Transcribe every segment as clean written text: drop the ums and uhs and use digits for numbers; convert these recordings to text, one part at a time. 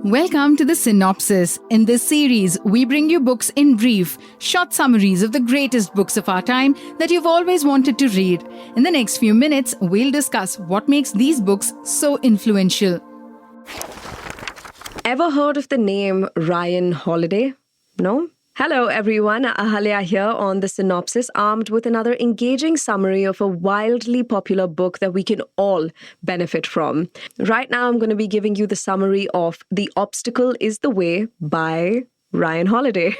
Welcome to the Synopsis. In this series, we bring you books in brief, short summaries of the greatest books of our time that you've always wanted to read. In the next few minutes, we'll discuss what makes these books so influential. Ever heard of the name Ryan Holiday? No? Hello everyone, Ahalya here on the Synopsis, armed with another engaging summary of a wildly popular book that we can all benefit from. Right now I'm going to be giving you the summary of The Obstacle is the Way by Ryan Holiday.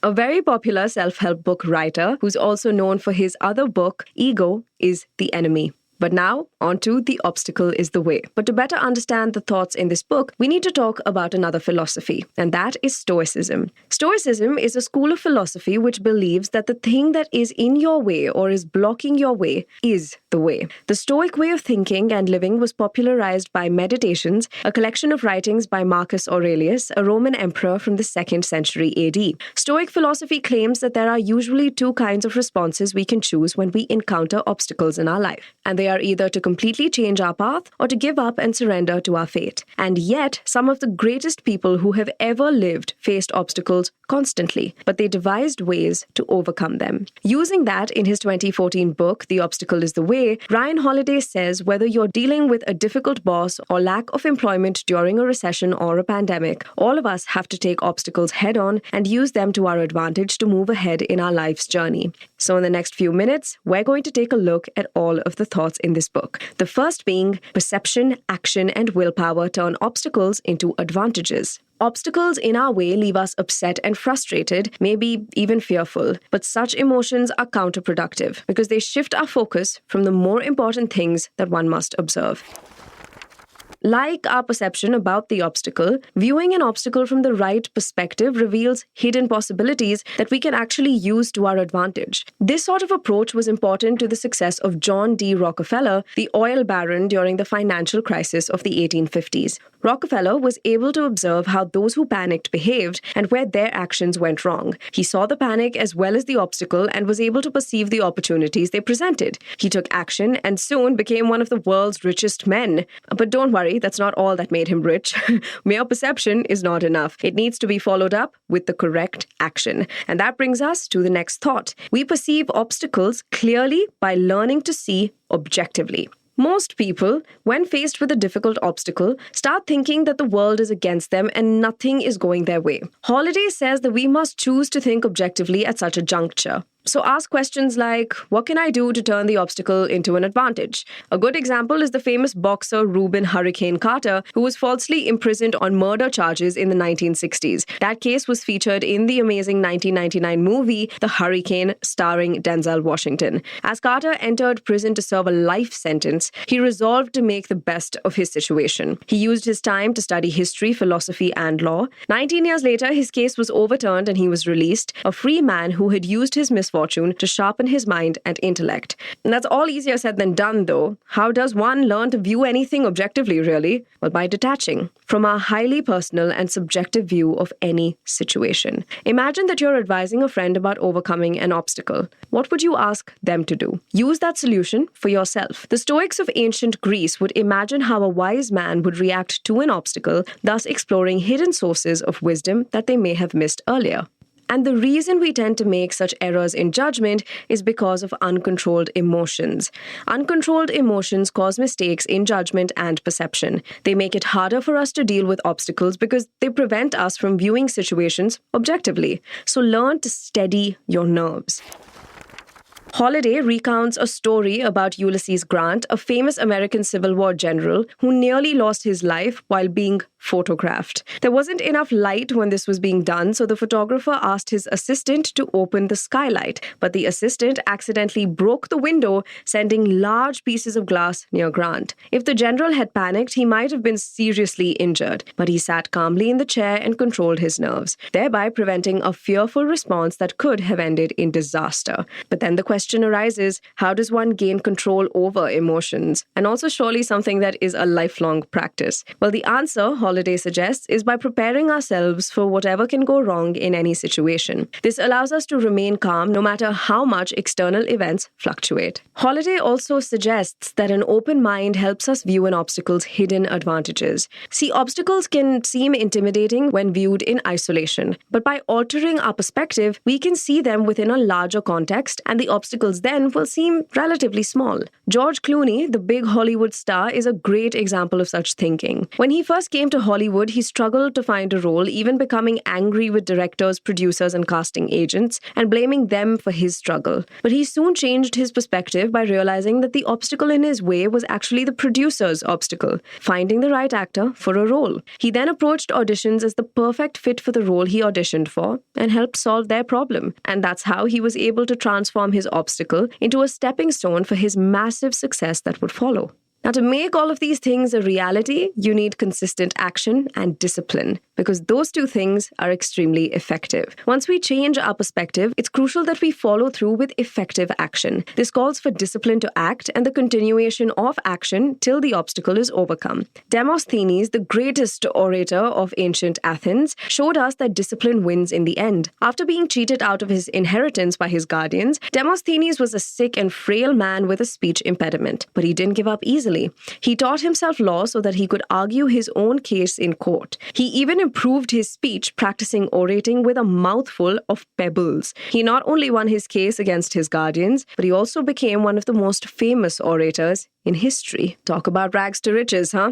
A very popular self-help book writer who's also known for his other book, Ego is the Enemy. But now, on to The Obstacle is the Way. But to better understand the thoughts in this book, we need to talk about another philosophy, and that is stoicism. Stoicism is a school of philosophy which believes that the thing that is in your way or is blocking your way is the way. The Stoic way of thinking and living was popularized by Meditations, a collection of writings by Marcus Aurelius, a Roman emperor from the 2nd century AD. Stoic philosophy claims that there are usually two kinds of responses we can choose when we encounter obstacles in our life, and they are either to completely change our path or to give up and surrender to our fate. And yet, some of the greatest people who have ever lived faced obstacles constantly, but they devised ways to overcome them. Using that in his 2014 book, The Obstacle is the Way, Ryan Holiday says whether you're dealing with a difficult boss or lack of employment during a recession or a pandemic, all of us have to take obstacles head on and use them to our advantage to move ahead in our life's journey. So in the next few minutes, we're going to take a look at all of the thoughts in this book. The first being perception, action, and willpower turn obstacles into advantages. Obstacles in our way leave us upset and frustrated, maybe even fearful. But such emotions are counterproductive because they shift our focus from the more important things that one must observe. Like our perception about the obstacle, viewing an obstacle from the right perspective reveals hidden possibilities that we can actually use to our advantage. This sort of approach was important to the success of John D. Rockefeller, the oil baron during the financial crisis of the 1850s. Rockefeller was able to observe how those who panicked behaved and where their actions went wrong. He saw the panic as well as the obstacle and was able to perceive the opportunities they presented. He took action and soon became one of the world's richest men. But don't worry, that's not all that made him rich. Mere perception is not enough. It needs to be followed up with the correct action. And that brings us to the next thought. We perceive obstacles clearly by learning to see objectively. Most people, when faced with a difficult obstacle, start thinking that the world is against them and nothing is going their way. Holiday says that we must choose to think objectively at such a juncture. So ask questions like, what can I do to turn the obstacle into an advantage? A good example is the famous boxer Reuben Hurricane Carter, who was falsely imprisoned on murder charges in the 1960s. That case was featured in the amazing 1999 movie, The Hurricane, starring Denzel Washington. As Carter entered prison to serve a life sentence, he resolved to make the best of his situation. He used his time to study history, philosophy, and law. 19 years later, his case was overturned and he was released, a free man who had used his misfortune to sharpen his mind and intellect. And that's all easier said than done, though. How does one learn to view anything objectively, really? Well, by detaching from our highly personal and subjective view of any situation. Imagine that you're advising a friend about overcoming an obstacle. What would you ask them to do? Use that solution for yourself. The Stoics of ancient Greece would imagine how a wise man would react to an obstacle, thus exploring hidden sources of wisdom that they may have missed earlier. And the reason we tend to make such errors in judgment is because of uncontrolled emotions. Uncontrolled emotions cause mistakes in judgment and perception. They make it harder for us to deal with obstacles because they prevent us from viewing situations objectively. So learn to steady your nerves. Holiday recounts a story about Ulysses Grant, a famous American Civil War general who nearly lost his life while being photographed. There wasn't enough light when this was being done, so the photographer asked his assistant to open the skylight, but the assistant accidentally broke the window, sending large pieces of glass near Grant. If the general had panicked, he might have been seriously injured, but he sat calmly in the chair and controlled his nerves, thereby preventing a fearful response that could have ended in disaster. But then the question question arises, how does one gain control over emotions? And also surely something that is a lifelong practice. Well, the answer, Holiday suggests, is by preparing ourselves for whatever can go wrong in any situation. This allows us to remain calm no matter how much external events fluctuate. Holiday also suggests that an open mind helps us view an obstacle's hidden advantages. See, obstacles can seem intimidating when viewed in isolation, but by altering our perspective, we can see them within a larger context, and the obstacles then will seem relatively small. George Clooney, the big Hollywood star, is a great example of such thinking. When he first came to Hollywood, he struggled to find a role, even becoming angry with directors, producers, and casting agents, and blaming them for his struggle. But he soon changed his perspective by realizing that the obstacle in his way was actually the producer's obstacle, finding the right actor for a role. He then approached auditions as the perfect fit for the role he auditioned for and helped solve their problem. And that's how he was able to transform his obstacle into a stepping stone for his massive success that would follow. Now, to make all of these things a reality, you need consistent action and discipline, because those two things are extremely effective. Once we change our perspective, it's crucial that we follow through with effective action. This calls for discipline to act and the continuation of action till the obstacle is overcome. Demosthenes, the greatest orator of ancient Athens, showed us that discipline wins in the end. After being cheated out of his inheritance by his guardians, Demosthenes was a sick and frail man with a speech impediment, but he didn't give up easily. He taught himself law so that he could argue his own case in court. He even improved his speech practicing orating with a mouthful of pebbles. He not only won his case against his guardians, but he also became one of the most famous orators in history. Talk about rags to riches, huh?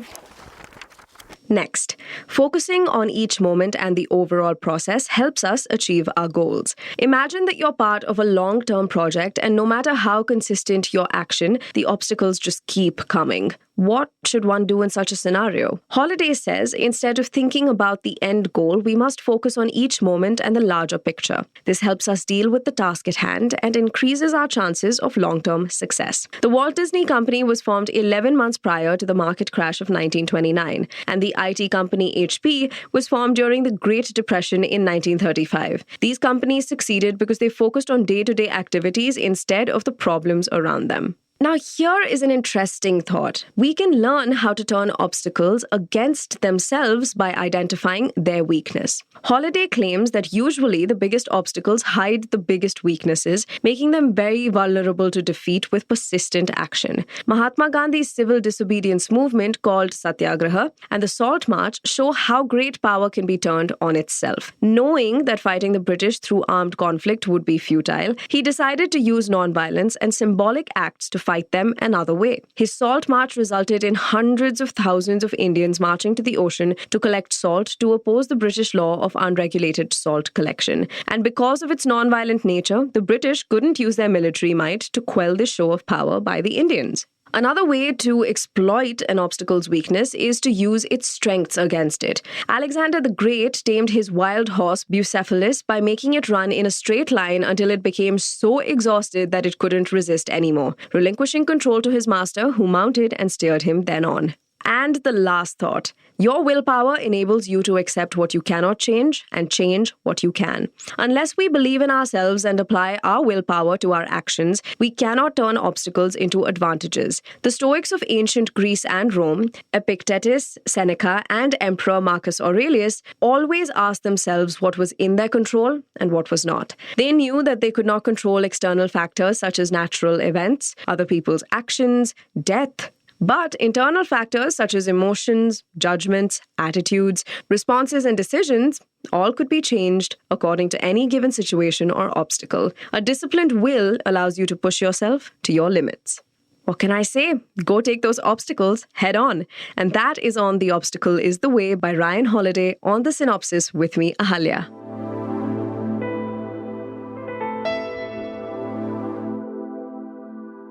Next, focusing on each moment and the overall process helps us achieve our goals. Imagine that you're part of a long-term project, and no matter how consistent your action, the obstacles just keep coming. What should one do in such a scenario? Holiday says, instead of thinking about the end goal, we must focus on each moment and the larger picture. This helps us deal with the task at hand and increases our chances of long-term success. The Walt Disney Company was formed 11 months prior to the market crash of 1929, and the IT company HP was formed during the Great Depression in 1935. These companies succeeded because they focused on day-to-day activities instead of the problems around them. Now, here is an interesting thought. We can learn how to turn obstacles against themselves by identifying their weakness. Holiday claims that usually the biggest obstacles hide the biggest weaknesses, making them very vulnerable to defeat with persistent action. Mahatma Gandhi's civil disobedience movement, called Satyagraha, and the Salt March show how great power can be turned on itself. Knowing that fighting the British through armed conflict would be futile, he decided to use nonviolence and symbolic acts to fight them another way. His Salt March resulted in hundreds of thousands of Indians marching to the ocean to collect salt to oppose the British law of unregulated salt collection. And because of its nonviolent nature, the British couldn't use their military might to quell this show of power by the Indians. Another way to exploit an obstacle's weakness is to use its strengths against it. Alexander the Great tamed his wild horse Bucephalus by making it run in a straight line until it became so exhausted that it couldn't resist anymore, relinquishing control to his master, who mounted and steered him then on. And the last thought. Your willpower enables you to accept what you cannot change and change what you can. Unless we believe in ourselves and apply our willpower to our actions, we cannot turn obstacles into advantages. The Stoics of ancient Greece and Rome, Epictetus, Seneca, and Emperor Marcus Aurelius, always asked themselves what was in their control and what was not. They knew that they could not control external factors such as natural events, other people's actions, death, but internal factors such as emotions, judgments, attitudes, responses, and decisions all could be changed according to any given situation or obstacle. A disciplined will allows you to push yourself to your limits. What can I say? Go take those obstacles head on. And that is on The Obstacle is the Way by Ryan Holiday on the Synopsis with me, Ahalya.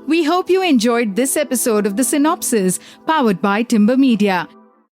We hope you enjoyed this episode of The Synopsis, powered by Timber Media.